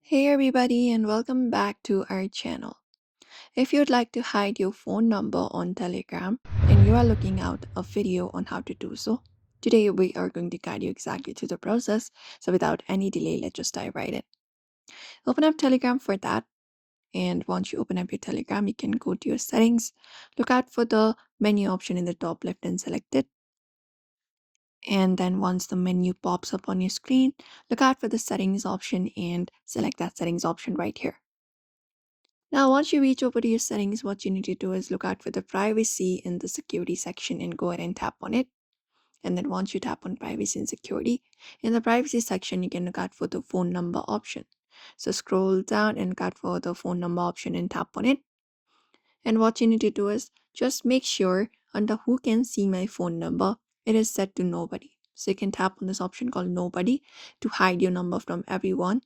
Hey everybody, and welcome back to our channel. If you'd like to hide your phone number on Telegram and you are looking out a video on how to do so, today we are going to guide you exactly through the process. So without any delay, let's just dive right in. Open up Telegram for that. And once you open up your Telegram, you can go to your settings, look out for the menu option in the top left and select it. And then once the menu pops up on your screen, look out for the settings option and select that settings option right here. Now, once you reach over to your settings, what you need to do is look out for the privacy in the security section and go ahead and tap on it. And then once you tap on privacy and security, in the privacy section, you can look out for the phone number option. So scroll down and look out for the phone number option and tap on it. And what you need to do is just make sure under who can see my phone number, it is set to nobody. So you can tap on this option called nobody to hide your number from everyone.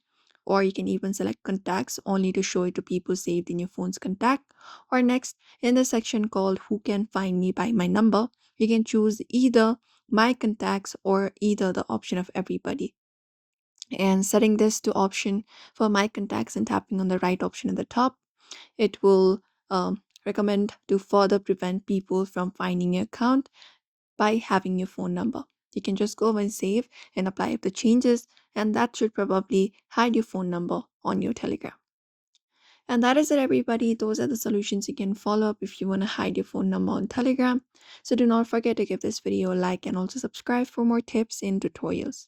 Or you can even select contacts only to show it to people saved in your phone's contact. Or next, in the section called who can find me by my number, you can choose either my contacts or either the option of everybody. And setting this to option for my contacts and tapping on the right option at the top, it will recommend to further prevent people from finding your account by having your phone number. You can just go and save and apply the changes, and that should probably hide your phone number on your Telegram. And that is it, everybody. Those are the solutions you can follow up if you want to hide your phone number on Telegram. So do not forget to give this video a like and also subscribe for more tips and tutorials.